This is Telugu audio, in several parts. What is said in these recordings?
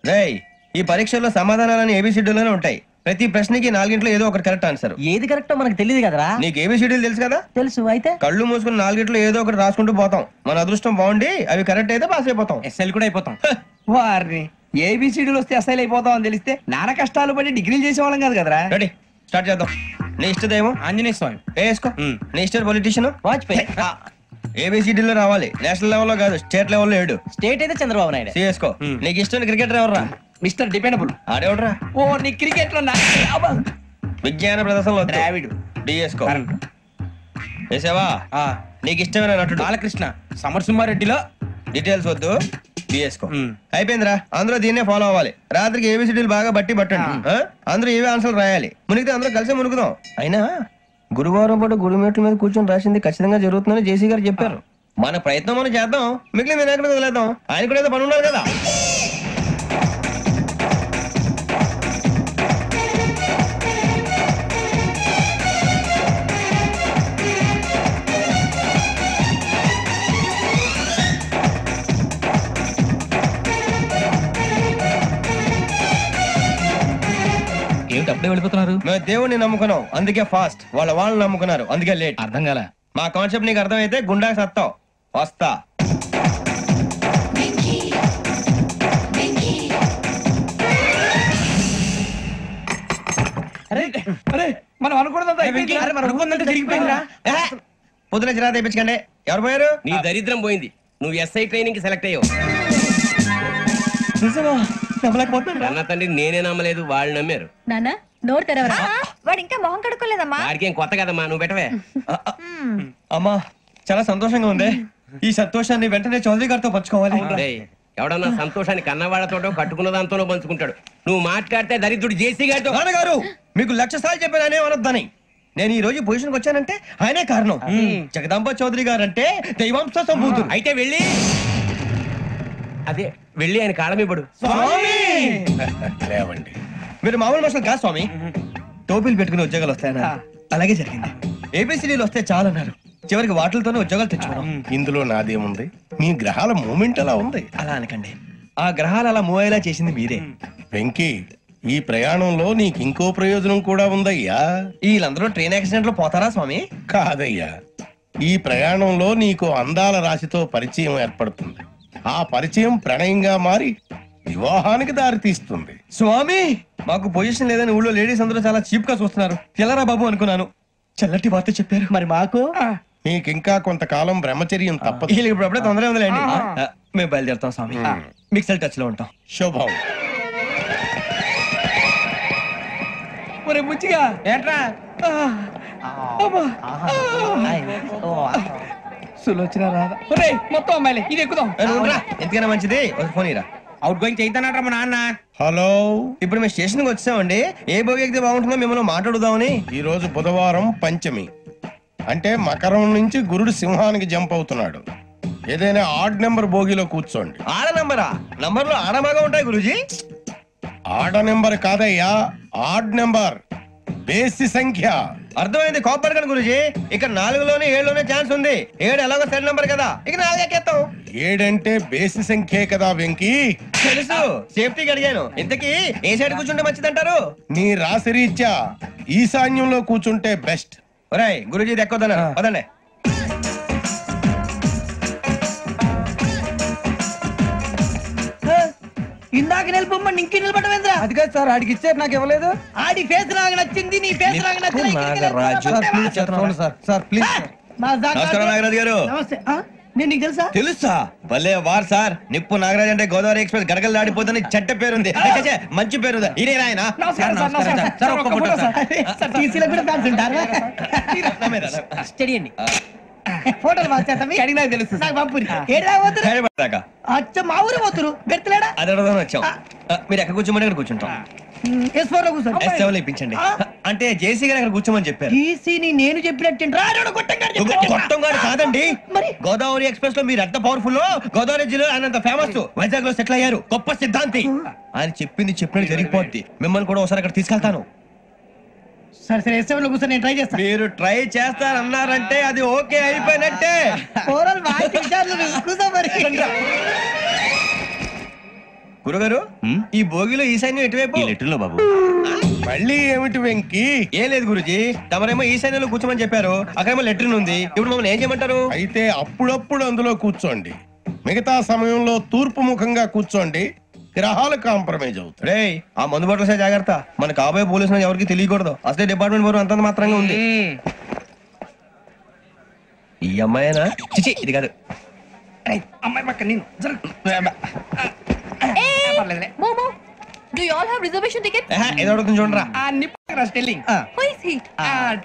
రేయ్, ఈ పరీక్షల్లో సమాధానాలని ఏబిసిడ్యూల్లోనే ఉంటాయి. ప్రతి ప్రశ్నకి 4 ఏదో ఒకటి కరెక్ట్ ఆన్సర్. ఏది కరెక్టో మనకు తెలియదు కదరా. నీకు ఏబిసిడ్యూల్ తెలుసు కదా? తెలుసు. అయితే కళ్ళు మూసుకుని 4 ఏదో ఒకటి రాసుకుంటూ పోతాం. మన అదృష్టం బాగుండి అవి కరెక్ట్ అయితే పాస్ అయిపోతాం. ఎస్ఎల్ కూడా అయిపోతాం. వారిని ఏబిసిడీలు వస్తే ఎస్ఐలు అయిపోతాం అని తెలిస్తే నాన్న కష్టాలు పడి డిగ్రీలు చేసేవాళ్ళం కాదు కదరా. రెడీ, స్టార్ట్ చేద్దాం. నీ ఇష్టదేమో ఆంజనేయ స్వామి. వేసుకో. నీ ఇష్ట పొలిటీషియన్ వాజ్పేయి. ఏబిసిడీలో రావాలి, నేషనల్ లెవెల్లో కాదు, స్టేట్ లెవెల్లో 7. స్టేట్ అయితే చంద్రబాబు నాయుడు. సిఎస్కో. నీకు ఇష్టం క్రికెటర్ ఎవర్రా? Mister dependable. ఆడేవడరా? ఓ నీ క్రికెట్ లో విజ్ఞాన ప్రదర్శనలో ద్రావిడు. డిఎస్కో. వేసావా? నీకు ఇష్టమైన నటుడు? బాలకృష్ణ. సమర్సింహారెడ్డిలో డీటెయిల్స్ వద్దు, బిఎస్కో. అయిపోయిందిరా, అందరూ దీన్నే ఫాలో అవ్వాలి. రాత్రికి ఏబిసిడీలు బాగా బట్టి పట్టండి. అందరూ ఏవే ఆన్సర్లు రాయాలి. మునిగితే అందరూ కలిసి మునుగుదాం. అయినా గురువారం పాటు గురుమేట్ల మీద కూర్చొని రాసింది ఖచ్చితంగా జరుగుతుందని జేసీ గారు చెప్పారు. మన ప్రయత్నం మనం చేద్దాం, మిగిలిన నేను ఎక్కడ వదిలేద్దాం. ఆయన కూడా ఏదో పని ఉన్నారు కదా. ఏమిటి అప్పుడే వెళ్ళిపోతున్నారు? మేము దేవుడిని నమ్ముకున్నాం, అందుకే ఫాస్ట్. వాళ్ళు నమ్ముకున్నారు, అందుకే లేట్. అర్థం కాల. మా కాన్సెప్ట్ నీకు అర్థమైతే గుండా సత్తావు. వస్తా. మనం అనుకున్నదంతా జరిగిపోయిందిరా. పొద్దున చిరా తెప్పించకండి. ఎవరు పోయారు? నీ దరిద్రం పోయింది. నువ్వు ఎస్ఐ ట్రైనింగ్ సెలెక్ట్ అయ్యావు. అన్న తండ్రి నేనే నమ్మలేదు, వాళ్ళు నమ్మారు. నాన్న నోరు తెరవరా. వాడు ఇంకా మొహం కడుక్కోలేదమ్మా. వాడికి ఏం కొత్త కదమ్మా, నువ్వు పెట్టవే. అమ్మా చాలా సంతోషంగా ఉంది. ఈ సంతోషాన్ని వెంటనే చౌదరి గారితో పంచుకోవాలి. ఎవడన్నా సంతోషాన్ని కన్నవాళ్లతోటో కట్టుకున్న దాంతోనో పంచుకుంటాడు. నువ్వు మాట్లాడితే దరిద్రుడు జేసీ గారితో. నాన్నగారు మీకు 1,00,000 సార్లు చెప్పాను ఆయనే అనొద్దని. నేను ఈ రోజు పొజిషన్కి వచ్చానంటే ఆయనే కారణం. జగదాంబ చౌదరి గారు అంటే దైవాంశ సంభూతుడు. అయితే వెళ్ళి ఆయన కాళ్ళమివ్వడు. లేవండి, మీరు మామూలు మనుషులు కాదు స్వామి. టోపీలు పెట్టుకుని ఉద్యోగాలు వస్తాయన్నా, అలాగే జరిగింది. ఏబిసిడీలు వస్తే చాలన్నారు, చివరికి వాటిలతోనే ఉద్యోగాలు తెచ్చుకున్నాం. ఇందులో నాదేముంది? మీ గ్రహాల మూమెంట్ అలా ఉంది. అలా అనకండి, ఆ గ్రహాలు అలా మూవ్ అయ్యేలా చేసింది మీరే. వెంకీ, ఈ ప్రయాణంలో నీకు ఇంకో ప్రయోజనం కూడా ఉందయ్యా. వీళ్ళందరూ ట్రైన్ యాక్సిడెంట్ లో పోతారా స్వామి? కాదయ్యా, ఈ ప్రయాణంలో నీకు అందాల రాశితో పరిచయం ఏర్పడుతుంది. ఆ పరిచయం ప్రణయంగా మారి వివాహానికి దారి తీస్తుంది. స్వామి మాకు పొజిషన్ లేదని ఊళ్ళో లేడీస్ అందరూ చాలా చీప్ గా చూస్తున్నారు. తెల్లరా బాబు అనుకున్నాను, చల్లటి వార్త చెప్పారు. మరి మాకు నీకింకా కొంతకాలం బ్రహ్మచర్యం తప్పదు. వీళ్ళకి ఇప్పుడు అప్పుడే తొందరగా ఉందిలేండి. మేము బయలుదేరుతాం స్వామి, మిక్సెల్ టచ్ లో ఉంటాం. శుభం. ఒరే బుచ్చిగా ఏంట్రా సులోచన రాదా? ఒరే మొత్తం అమ్మాయిలే, ఇది ఎక్కుదాం. ఎందుకైనా మంచిది ఫోన్ ఇరా. అవుట్ గోయింగ్ చేద్దానంటారా మా నాన్న. హలో, ఇప్పుడు మేము స్టేషన్ కి వచ్చామండి. ఏ బోగి ఎక్కితే బాగుంటుందో మిమ్మల్ని మాట్లాడుదామని. ఈ రోజు బుధవారం పంచమి, అంటే మకరం నుంచి గురుడు సింహానికి జంప్ అవుతున్నాడు. ఏదైనా ఆడ్ నెంబర్ బోగిలో కూర్చోండి. ఆడ నంబరా? నంబర్లు ఆడమాగా ఉంటాయి గురూజీ. ఆడ నెంబర్ కాదయ్యా, ఆడ్ నెంబర్, బేసి సంఖ్య. అర్థమైంది, కోపడకండి గురూజీ. ఇక్కడ 4లోనే 7లోనే ఛాన్స్ ఉంది. 7 ఎలాగో సెడ్ నంబర్ కదా, ఇక 4 ఎక్కేస్తాం. 7 అంటే బేసి సంఖ్యే కదా వెంకీ. తెలుసు, సేఫ్టీకి అడిగాను. ఇంతకీ ఏ సైడ్ కూర్చుంటే మంచిదంటారు? నీ రాశి రీత్యా ఈశాన్యంలో కూర్చుంటే బెస్ట్. ఒరేయ్ గురూజీ దెక్కొద్దన్నారు, పదండి. ఇందాక నిలబొమ్మని ఇంకే నిలబడమేంద్రా? అది కాదు సార్, ఆడికి ఇచ్చే నాకు ఇవ్వలేదు. ఆడి ఫేస్ నాకు నచ్చింది, నీ ఫేస్ నాకు నచ్చింది. Sir please. నమస్కారం నాగరాజు గారు. నమస్తే. నేను నీకు తెలుసా? తెలుసా? భలే వార్ సార్. నిప్పు నాగరాజ్ అంటే గోదావరి ఎక్స్ప్రెస్ గడగలు దాడిపోతుంది చెట్ట పేరుంది. మంచి పేరు ఇదే ఆయన. స్టడీ అండి. ఫోటోలు అడిగినా తెలుసు నాకు పంపురి. అచ్చ మా ఊరు పోతురు బెర్తలేడా? అది అడగదామని వచ్చాం. మీరు ఎక్కడ కూర్చోమని అక్కడ కూర్చుంటాం. S7 ఇప్పించండి. అంటే జేసీ గారు అక్కడ కూర్చోమని చెప్పారు. నేను చెప్పినట్టు గొట్టం గారు కాదండి, గోదావరి ఎక్స్ప్రెస్ లో మీరు ఎంత పవర్ఫుల్. గోదావరి జిల్లా ఆయన ఫేమస్. వైజాగ్ లో సెటిల్ అయ్యారు, గొప్ప సిద్ధాంతి. ఆయన చెప్పింది చెప్పినట్టు జరిగిపోద్ది. మిమ్మల్ని కూడా ఒకసారి అక్కడ తీసుకెళ్తాను. సరే సరే, S7 లో కూర్చొని నేను ట్రై చేస్తాను. మీరు ట్రై చేస్తారన్నారంటే అది ఓకే అయిపోయినట్టే. గురుగారు ఈ భోగిలో ఈశాన్యం ఎటువైపు? లెటర్లో బాబు. మళ్ళీ ఏమిటి వెంకీ? ఏం లేదు గురుజీ, తమరేమో ఈశాన్యంలో కూర్చోమని చెప్పారు, అక్కడేమో లెటర్ ఉంది. ఇప్పుడు మమ్మల్ని ఏం చేయమంటారు? అయితే అప్పుడప్పుడు అందులో కూర్చోండి, మిగతా సమయంలో తూర్పు ముఖంగా కూర్చోండి. గ్రహాలు కాంప్రమైజ్ అవుతాయి. రే ఆ మందు బట్టలసే జాగ్రత్త, మన కాబోయే పోలీసులు ఎవరికి తెలియకూడదు. అసలే డిపార్ట్మెంట్ బోర్ అంతంత మాత్రంగా ఉంది. ఈ అమ్మాయినా? చిచి ఇది కాదు. అమ్మాయి పక్క నేను Momo, do you all have reservation ticket? ఏదో అడుగుతుంది చూడరా. నిప్పు Nagaraj telling Who is he?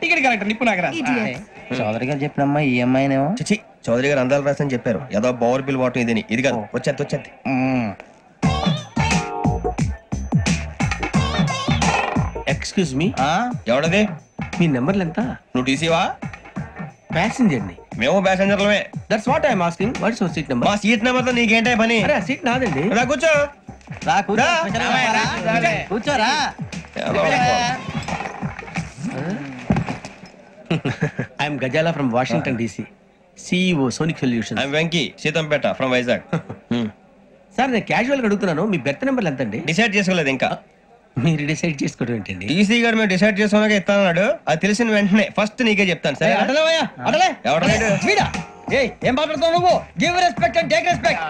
Ticket collector నిప్పు నాగరాజ్. Idiots. చౌదరి గారు చెప్పినమ్మా ఈ అమ్మాయినేమో. చిచి చౌదరి గారు అందాలు రాసని చెప్పారు. ఏదో పవర్ బిల్ వాటం ఇదని. ఇది కాదు, వచ్చేది. Excuse me, ఎవడది? మీ నెంబర్లు ఎంత? నువ్వు టీసీవా? ప్యాసింజర్ ని. మేము ప్యాసెంజర్లమే. That's what I'm asking. What's your seat number? మా సీట్ నెంబర్ తో నీకేంటే పని? అరే సీట్ నాదండి. రా కూర్చో. రా. కూర్చోరా. I'm Gazala from Washington DC, CEO sonic solution. I'm Venky, Seethampeta from Vizag. Sir నేను క్యాజువల్ గా అడుగుతున్నాను, మీ బెర్త్ నెంబర్లు ఎంత అండి? డిసైడ్ చేసుకోలేదు ఇంకా. మీరు డిసైడ్ చేసుకోవడం ఏంటండి? టీసీ గారు మేము డిసైడ్ చేసుకున్నాక ఇస్తానన్నాడు. అది తెలిసిన వెంటనే ఫస్ట్ నీకే చెప్తాను. సరే వీడా? ఏయ్, ఏం మాట్లాడుతావు నువ్వు? Give respect and take respect.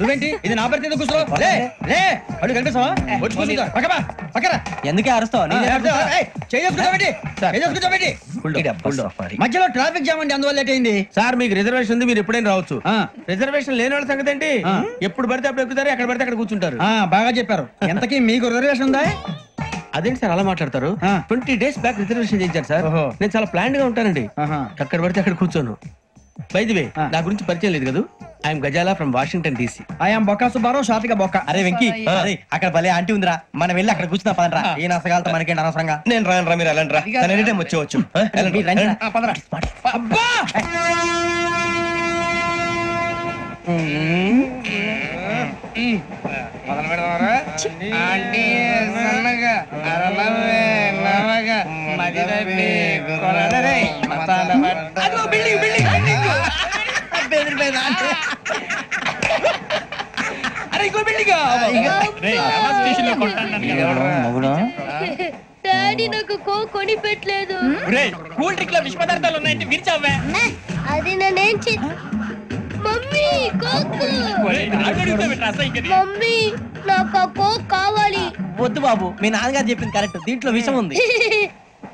నువ్వేంటి ఇది నా పరిస్థితి కూర్చో. లే లే అడుగు కనిపిస్తావా? వచ్చి కూర్చో. పక్కమా పక్కరా. ఎందుకే అరుస్తావు? మధ్యలో ట్రాఫిక్ జామ్ అండి, అందువల్ల లేట్ అయింది. సార్ మీకు రిజర్వేషన్ ఉంది, మీరు ఎప్పుడైనా రావచ్చు. రిజర్వేషన్ లేని వాళ్ళ సంగతి ఏంటి? ఎప్పుడు పడితే అప్పుడు ఎక్కుతారు, ఎక్కడ పడితే అక్కడ కూర్చుంటారు. బాగా చెప్పారు. ఎంతకీ మీకు రిజర్వేషన్ ఉందా? అదేంటి సార్ అలా మాట్లాడతారు? 20 days బ్యాక్ రిజర్వేషన్ చేయించారు సార్. నేను చాలా ప్లాన్ గా ఉంటానండి, అక్కడ పడితే అక్కడ కూర్చోను. బై ది వే, నా గురించి పరిచయం లేదు కదా, I'm Gazala from Washington DC. I'm Bokka Subbarao, షాతిక బొక్క. అరే వెంకీ, అక్కడ భలే ఆంటీ ఉందిరా, మనం వెళ్ళి అక్కడ కూర్చున్నా పదరా. ఏ నసగాలతో మనకేంటి అనవసరంగా. నేను రాను రా, మీరు వెళ్ళండి రా. తన ఎనీ టైం వచ్చేవచ్చు. అబ్బా మొదలు పెడదామరా? ఆంటీ సన్నగా అరలవే నవగా మది తప్పి కొరడరే మతాల పట్ట. అదిగో బిల్డింగ్ బిల్డింగ్ బిల్డింగ్. అరే ఇంకో బిల్డింగ్. డాడీ నాకు కొని పెట్టలేదు. కూల్ డ్రింక్ లో విష పదార్థాలు ఉన్నాయంటే విరిచావే. అది నేనేం మమ్మీ కోక్. మమ్మీ నాకు ఆ కోక్ కావాలి. వద్దు బాబు, మీ నాన్నగారు చెప్పింది కరెక్ట్, దీంట్లో విషయం ఉంది.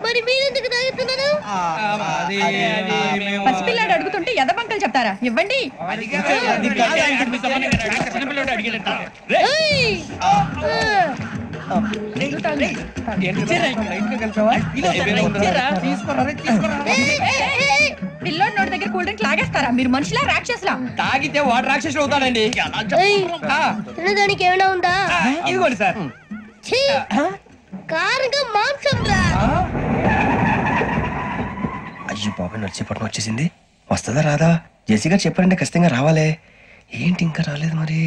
మరి మీరెందుకు తాగుతున్నారు? పసిపిల్లాడు అడుగుతుంటే ఎదబంకలు చెప్తారా? ఇవ్వండి. పిల్లోడి నోటి దగ్గర కూల్ డ్రింక్ లాగేస్తారా? మీరు మనుషులా రాక్షసులా? తాగితే వాడు రాక్షసుడు అవుతాడండి. తినడానికి ఏమైనా ఉందా? ఇదిగోండి సార్. కారంగా మాంసం రా. అయ్యో బాబాయ్, నడిచేపట్నం వచ్చేసింది. వస్తుందా రాదా? జేసీ గారు చెప్పారంటే ఖచ్చితంగా రావాలే. ఏంటి ఇంకా రాలేదు మరి?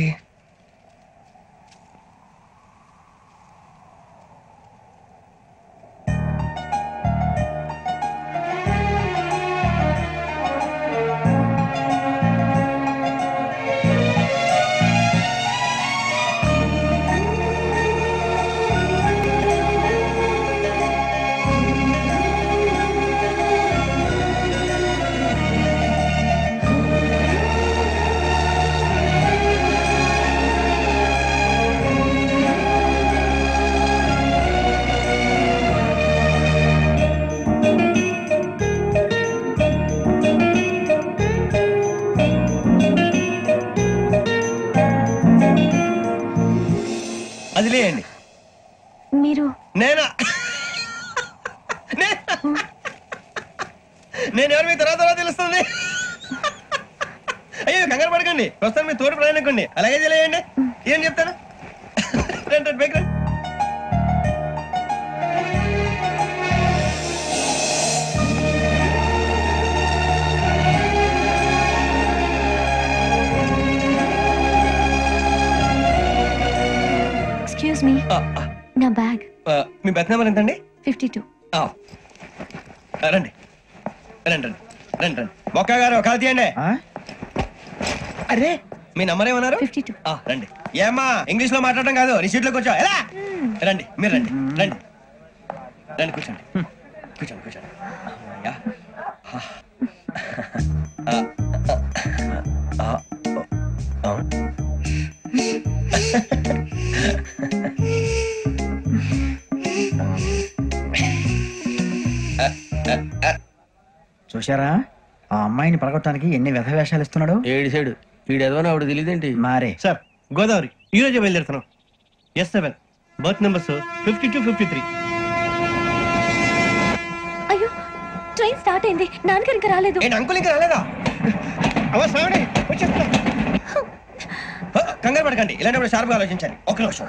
అది లేండి. మీరు నేనా? నేను ఎవరు మీ తర్వాత తెలుస్తుంది. అయ్యో కంగారు పడకండి, ప్రస్తుతం మీ తోటి ప్రయాణకండి. అలాగే తెలియండి. ఏం చెప్తాను? రండి బైక్ రండి. ఎక్స్క్యూజ్ మీ, నా బ్యాగ్. మీ బెత్ నెంబర్ ఎంతండి? 52. రండి రండి రండి రండి రండి. బొక్క గారు కాల్ తీయండి. అరే మీ నంబర్ ఏమన్నారు? 52. రండి. ఏమ్మా ఇంగ్లీష్ లో మాట్లాడడం కాదు నీ సీట్లో కూర్చో ఎలా రండి మీరు రండి రండి రండి కూర్చోండి కూర్చోండి కూర్చోండి అమ్మయ్యా. చూశారా ఆ అమ్మాయిని పడగొట్టడానికి ఎన్ని వ్యధ వేషాలు ఇస్తున్నాడు. ఏడు సైడు వీడు ఎదవని ఆవిడ తెలియదేంటి. మారే సార్ గోదావరి ఈ రోజే బయలుదేరుతున్నాం. S7 berth numbers 52-53. అయ్యో ట్రైన్ స్టార్ట్ అయింది, నాన్నగారు ఇంకా రాలేదు. ఏంటి అంకుల్ ఇంకా రాలేదా? అవసరం కంగారు పడకండి, ఇలాంటప్పుడు షార్ప్గా ఆలోచించాలి. ఒక నిమిషం.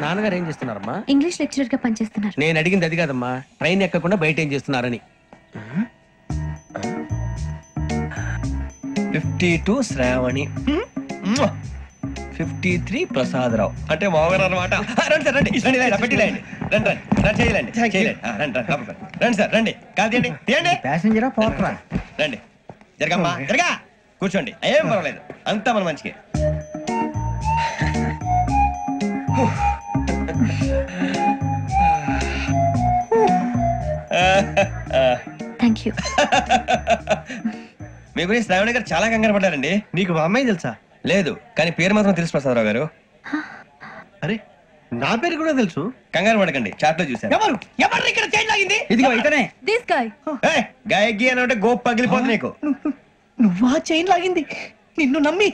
నాన్నగారు ఏం చేస్తున్నారమ్మా? ఇంగ్లీష్ లెక్చరర్ గా పనిచేస్తున్నారు. నేను అడిగింది అది కాదమ్మా, ట్రైన్ ఎక్కకుండా బయట ఏం చేస్తున్నారని. 52 శ్రావణి, 53 ప్రసాదరావు అంటే మామగారు అనమాట. రండి సార్ రండి రండి రండి పెట్టి రండి రండి రండి రండి చేయాలండి చేయాలండి రండి రండి రండి సార్ రండి కాదు తీయండి తీయండి ప్యాసింజరా పోట్రా. రండి జరగమ్మా జరగా కూర్చోండి ఏం పర్వాలేదు అంతా మన మంచికి. Thank you. మీ గురించి శ్రావణి గారు చాలా కంగారు పడ్డారండి. నీకు మా అమ్మాయి తెలుసా? లేదు కానీ పేరు మాత్రం తెలుసు ప్రసాదరావు గారు. అరే నా పేరు కూడా తెలుసు. కంగారు పడకండి, చాట్ లో చూసాను. ఎవరు ఎవరు ఇక్కడ చైన్ లాగింది? ఇదిగో ఇతనే. This guy. గాయకి అని అంటే గోప్ పగిలిపోతుంది నీకు. నువ్వా చైన్ లాగింది? నిన్ను నమ్మి.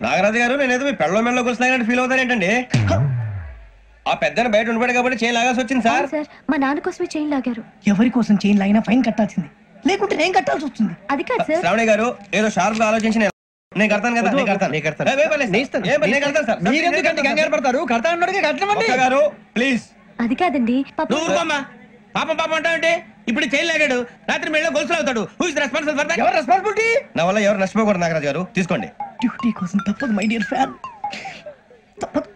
నాగరాజు గారు నేనేదో మీ పెళ్ళ మెళ్ళలో కూర్చున్నాయంటే ఫీల్ అవుతారేంటండి? ఆ పెద్దని బయట ఉండిపోయాడు కాబట్టి చైన్ లాగాల్సి వచ్చింది సార్. సార్ మా నాన్న కోసమే చైన్ లాగారు. ఎవరి కోసం చైన్ లాగినా ఫైన్ కట్టాల్సింది, లేకుంటే నేను కట్టాల్సి వస్తుంది. అది కాదు సార్. శ్రావణి గారు ఏదో షార్ప్ గా ఆలోచించి నేను కడతాను కదా. నేను కడతాను. నేను కడతాను సార్. మీరెందుకంటే కంగారు పడతారు? కడతా అన్నాడుగా కట్టమండి. ఒక్క గారు ప్లీజ్. అది కాదండి పాపం. నువ్వు ఊరుకోమ్మా. పాపం పాపం అంటావంటే ఇప్పుడు చైన్ లాగాడు, రాత్రి మెళ్ళ గొలుసులు అవుతాడు. Who is responsible for that? ఎవరు రెస్పాన్సిబిలిటీ? నా వల్ల ఎవరు నష్టపోకూడదు నాగరాజు గారు, తీసుకోండి. డ్యూటీ కోసం తప్పదు మై డియర్ ఫ్యాన్, తప్పదు.